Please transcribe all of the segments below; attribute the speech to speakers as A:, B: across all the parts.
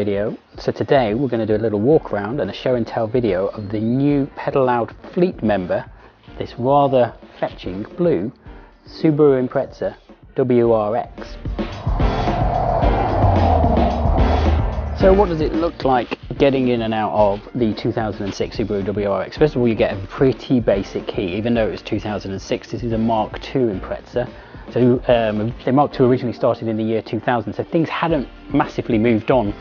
A: video. So today we're going to do a little walk around and a show and tell video of the new Pedal Loud fleet member, this rather fetching blue Subaru Impreza WRX. So what does it look like getting in and out of the 2006 Subaru WRX? First of all, you get a pretty basic key, even though it was 2006. This is a Mark II Impreza. So the Mark II originally started in the year 2000, so things hadn't massively moved on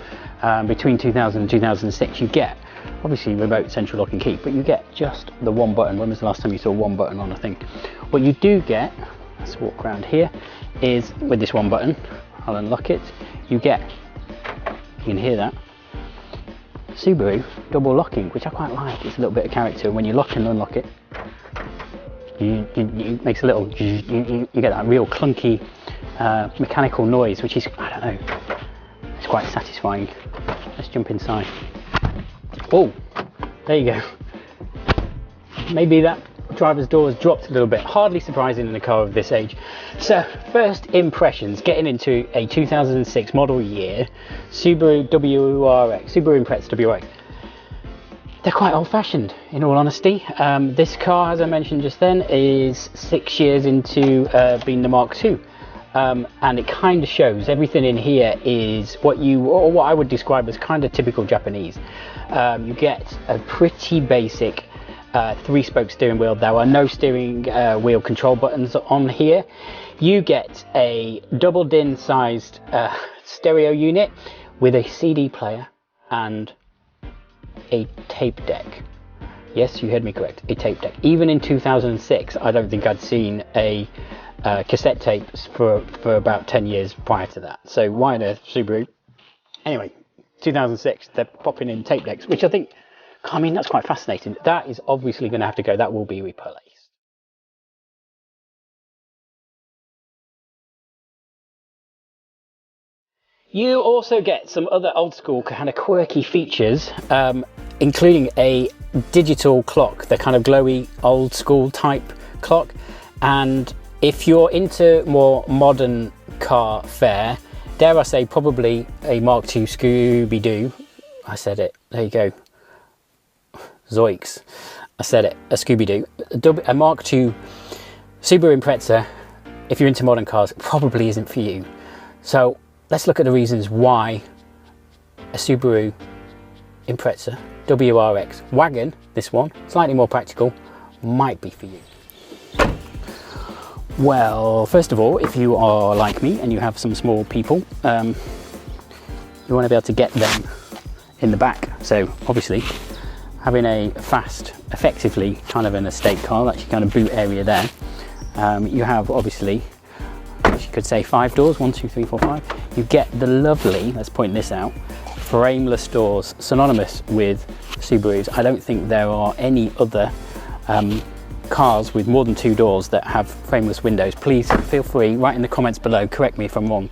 A: between 2000 and 2006. You get obviously remote central lock and key, but you get just the one button. When was the last time you saw one button on a thing? What you do get, let's walk around here, is with this one button, I'll unlock it, you get, you can hear that, Subaru double locking, which I quite like. It's a little bit of character. When you lock and unlock it, it makes a little, you get that real clunky mechanical noise, which is, I don't know, it's quite satisfying. Let's jump inside. Oh, there you go. Maybe that driver's door has dropped a little bit. Hardly surprising in a car of this age. So first impressions, getting into a 2006 model year Subaru WRX, Subaru Impreza WRX. They're quite old-fashioned, in all honesty. This car, as I mentioned just then, is 6 years into being the Mark II, and it kind of shows. Everything in here is what I would describe as kind of typical Japanese. You get a pretty basic 3-spoke steering wheel. There are no steering wheel control buttons on here. You get a double DIN sized stereo unit with a CD player and a tape deck. Yes, you heard me correct, a tape deck. Even in 2006, I don't think I'd seen a cassette tapes for about 10 years prior to that. So why on earth Subaru? Anyway, 2006, they're popping in tape decks, which I think, I mean, that's quite fascinating. That is obviously going to have to go. That will be replaced. You also get some other old school kind of quirky features, including a digital clock, the kind of glowy old school type clock. And if you're into more modern car fare, dare I say probably a Mark II Scooby-Doo. I said it, there you go. Zoiks, I said it, a Scooby-Doo. A Mark II Subaru Impreza, if you're into modern cars, probably isn't for you. So let's look at the reasons why a Subaru Impreza WRX Wagon, this one, slightly more practical, might be for you. Well, first of all, if you are like me and you have some small people, you want to be able to get them in the back. So obviously, having a fast, effectively kind of an estate car, that's your kind of boot area there. You have obviously, you could say 5 doors, 1, 2, 3, 4, 5. You get the lovely, let's point this out, frameless doors, synonymous with Subarus. I don't think there are any other cars with more than 2 doors that have frameless windows. Please feel free, write in the comments below, correct me if I'm wrong.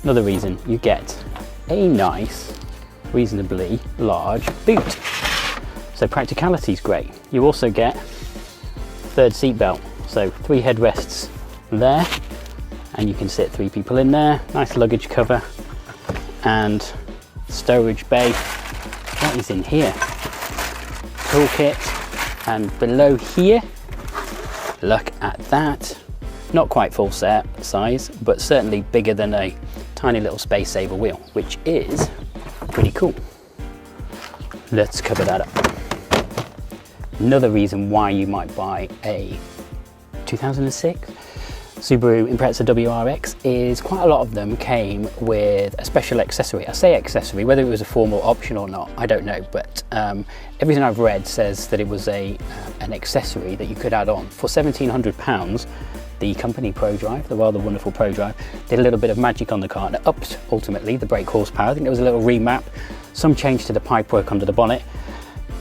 A: Another reason, you get a nice, reasonably large boot. So practicality is great. You also get 3rd seat belt, so 3 headrests there, and you can sit 3 people in there. Nice luggage cover and storage bay. What is in here? Toolkit, and below here, look at that. Not quite full size, but certainly bigger than a tiny little space saver wheel, which is pretty cool. Let's cover that up. Another reason why you might buy a 2006 Subaru Impreza WRX is quite a lot of them came with a special accessory. I say accessory, whether it was a formal option or not, I don't know, but everything I've read says that it was an accessory that you could add on. For £1,700, the company Prodrive, the rather wonderful Prodrive, did a little bit of magic on the car and upped ultimately the brake horsepower. I think there was a little remap, some change to the pipework under the bonnet,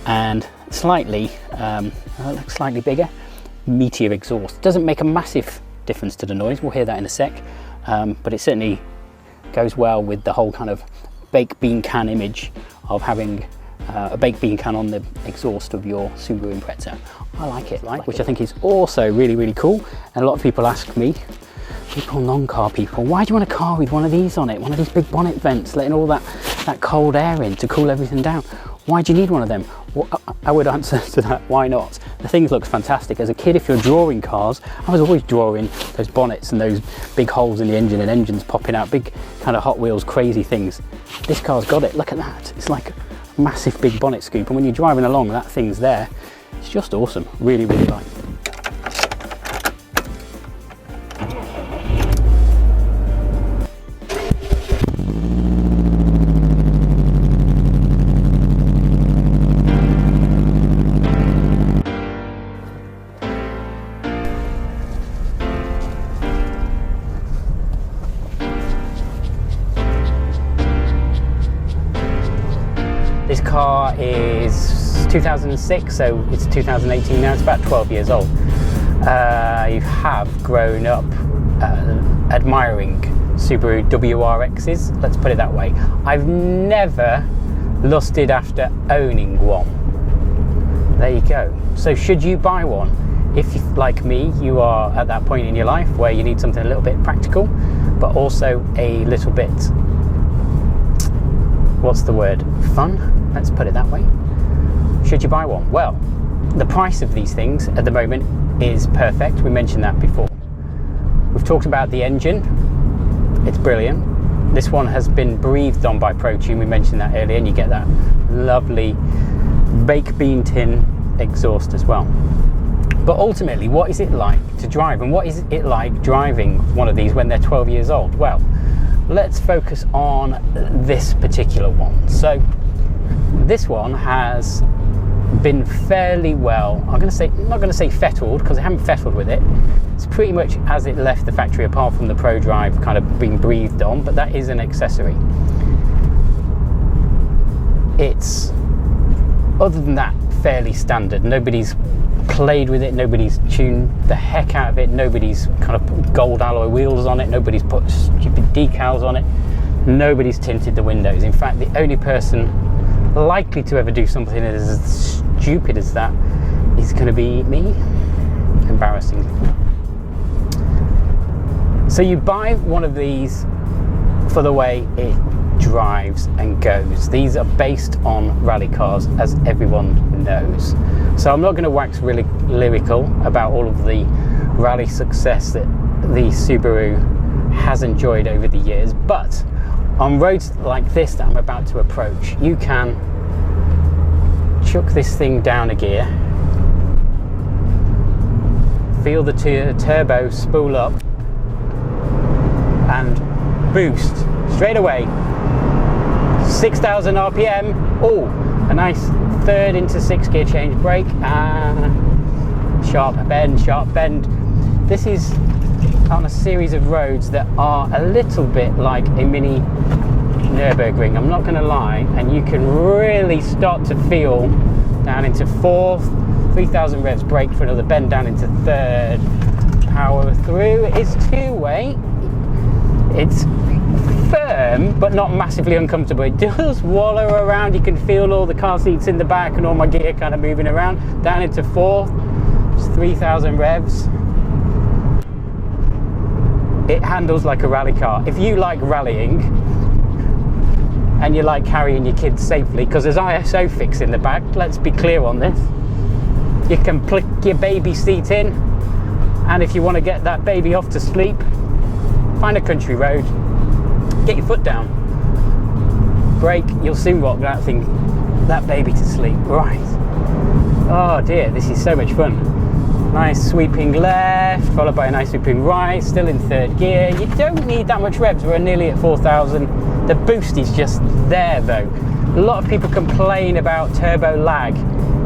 A: and slightly bigger, meatier exhaust. Doesn't make a massive difference to the noise, we'll hear that in a sec, but it certainly goes well with the whole kind of baked bean can image of having a baked bean can on the exhaust of your Subaru Impreza. I like it, which I think is also really, really cool. And a lot of people ask me, people, non-car people, why do you want a car with one of these on it? One of these big bonnet vents, letting all that cold air in to cool everything down. Why do you need one of them? Well, I would answer to that, why not? The thing looks fantastic. As a kid, if you're drawing cars, I was always drawing those bonnets and those big holes in the engine and engines popping out, big kind of Hot Wheels crazy things. This car's got it, look at that. It's like a massive big bonnet scoop, and when you're driving along, that thing's there. It's just awesome, really, really like.
B: This car is 2006, so it's 2018 now. It's about 12 years old. I have grown up admiring Subaru WRXs, let's put it that way. I've never lusted after owning one. There you go. So should you buy one? If, like me, you are at that point in your life where you need something a little bit practical, but also a little bit, what's the word, fun? Let's put it that way. Should you buy one? Well, the price of these things at the moment is perfect. We mentioned that before. We've talked about the engine. It's brilliant. This one has been breathed on by ProTune. We mentioned that earlier, and you get that lovely baked bean tin exhaust as well. But ultimately, what is it like to drive? And what is it like driving one of these when they're 12 years old? Well, let's focus on this particular one. So this one has been fairly well, I'm not going to say fettled, because I haven't fettled with it. It's pretty much as it left the factory, apart from the Prodrive kind of being breathed on, but that is an accessory. It's, other than that, fairly standard. Nobody's played with it, nobody's tuned the heck out of it, nobody's kind of put gold alloy wheels on it, nobody's put stupid decals on it, nobody's tinted the windows. In fact, the only person likely to ever do something as stupid as that is going to be me, embarrassingly. So you buy one of these for the way it drives and goes. These are based on rally cars, as everyone knows. So I'm not going to wax really lyrical about all of the rally success that the Subaru has enjoyed over the years, but on roads like this that I'm about to approach, you can chuck this thing down a gear, feel the turbo spool up, and boost straight away. 6,000 RPM. Oh, a nice third into 6th gear change brake, and sharp bend. This is on a series of roads that are a little bit like a mini Nürburgring, I'm not going to lie, and you can really start to feel down into 4th, 3,000 revs, brake for another bend down into 3rd, power through. It's two-way, it's firm but not massively uncomfortable. It does wallow around, you can feel all the car seats in the back and all my gear kind of moving around. Down into 4th, it's 3,000 revs. It handles like a rally car. If you like rallying and you like carrying your kids safely, because there's ISO fix in the back, let's be clear on this. You can click your baby seat in, and if you want to get that baby off to sleep, find a country road, get your foot down, brake, you'll soon rock that baby to sleep. Right. Oh dear, this is so much fun. Nice sweeping left, followed by a nice sweeping right, still in 3rd gear. You don't need that much revs, we're nearly at 4,000. The boost is just there though. A lot of people complain about turbo lag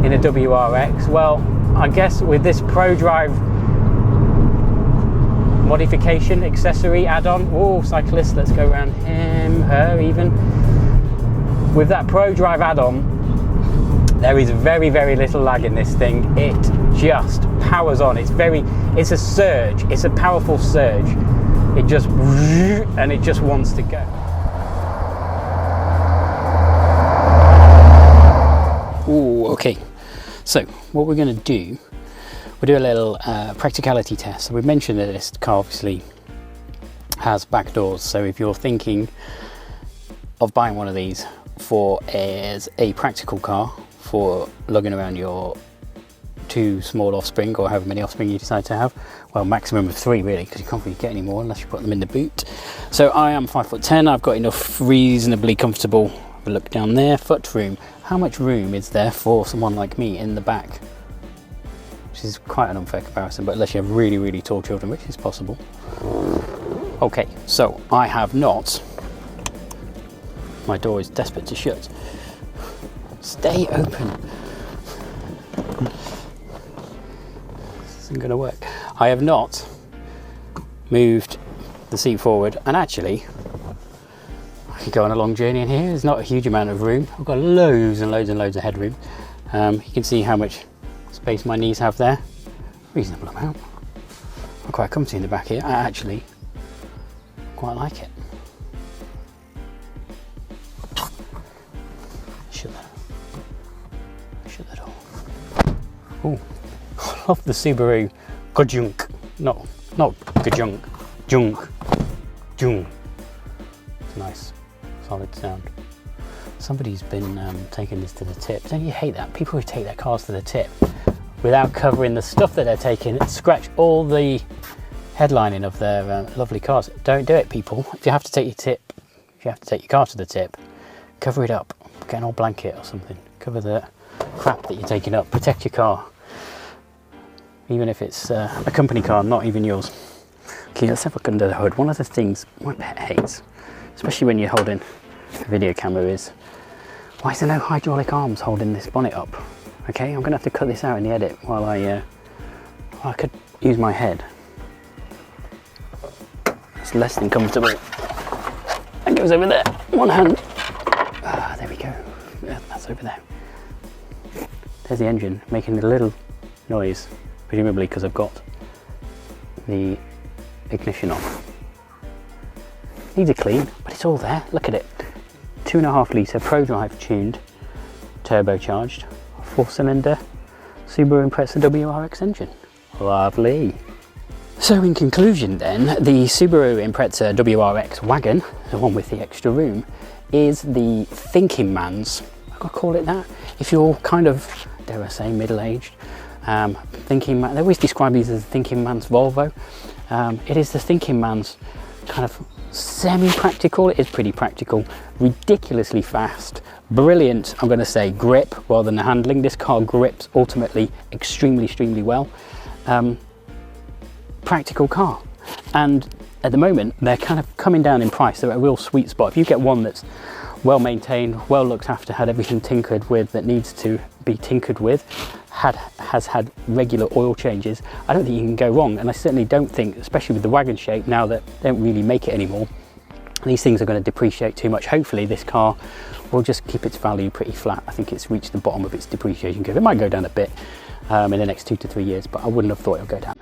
B: in a WRX. Well, I guess with this Prodrive modification, accessory, add-on, oh, cyclist, let's go around him, her even. With that Prodrive add-on, there is very, very little lag in this thing. It just powers on. It's a surge. It's a powerful surge. It just, and it just wants to go.
A: Ooh, okay. So what we're going to do, we'll do a little practicality test. So we've mentioned that this car obviously has back doors. So if you're thinking of buying one of these for as a practical car for lugging around your 2 small offspring, or however many offspring you decide to have, well, maximum of 3 really, because you can't really get any more unless you put them in the boot. So I am 5'10", I've got enough reasonably comfortable, have a look down there, foot room. How much room is there for someone like me in the back? Which is quite an unfair comparison, but unless you have really, really tall children, which is possible. Okay, so I have not, my door is desperate to shut. Stay open. This isn't going to work. I have not moved the seat forward, and actually I could go on a long journey in here. There's not a huge amount of room. I've got loads and loads and loads of headroom. You can see how much space my knees have there. Reasonable amount. I'm quite comfy in the back here. I actually quite like it. Shut that door. Oh, I love the Subaru Gajunk. Not Gajunk. Junk. It's a nice, solid sound. Somebody's been taking this to the tip. Don't you hate that? People who take their cars to the tip without covering the stuff that they're taking, scratch all the headlining of their lovely cars. Don't do it, people. If you have to take your car to the tip, cover it up. Get an old blanket or something. Cover the crap that you're taking up. Protect your car. Even if it's a company car, not even yours. Okay, let's have a look under the hood. One of the things my pet hates, especially when you're holding a video camera, is why is there no hydraulic arms holding this bonnet up? Okay, I'm gonna have to cut this out in the edit while I could use my head. It's less than comfortable. That goes over there. One hand. Ah, there we go. That's over there. There's the engine making a little noise, presumably because I've got the ignition on. Needs a clean, but it's all there. Look at it. 2.5 litre Prodrive tuned, turbocharged, 4-cylinder Subaru Impreza WRX engine. Lovely. So in conclusion then, the Subaru Impreza WRX Wagon, the one with the extra room, is the thinking man's, I've got to call it that, if you're kind of, dare I say, middle-aged, thinking man. They always describe these as the thinking man's Volvo. It is the thinking man's kind of semi-practical. It is pretty practical, ridiculously fast, brilliant, I'm going to say, grip rather than handling. This car grips ultimately extremely well. Practical car, and at the moment they're kind of coming down in price. They're at a real sweet spot. If you get one that's well maintained, well looked after, had everything tinkered with that needs to be tinkered with, has had regular oil changes, I don't think you can go wrong. And I certainly don't think, especially with the wagon shape now that they don't really make it anymore, these things are going to depreciate too much. Hopefully this car will just keep its value pretty flat. I think it's reached the bottom of its depreciation curve. It might go down a bit in the next 2 to 3 years, but I wouldn't have thought it would go down.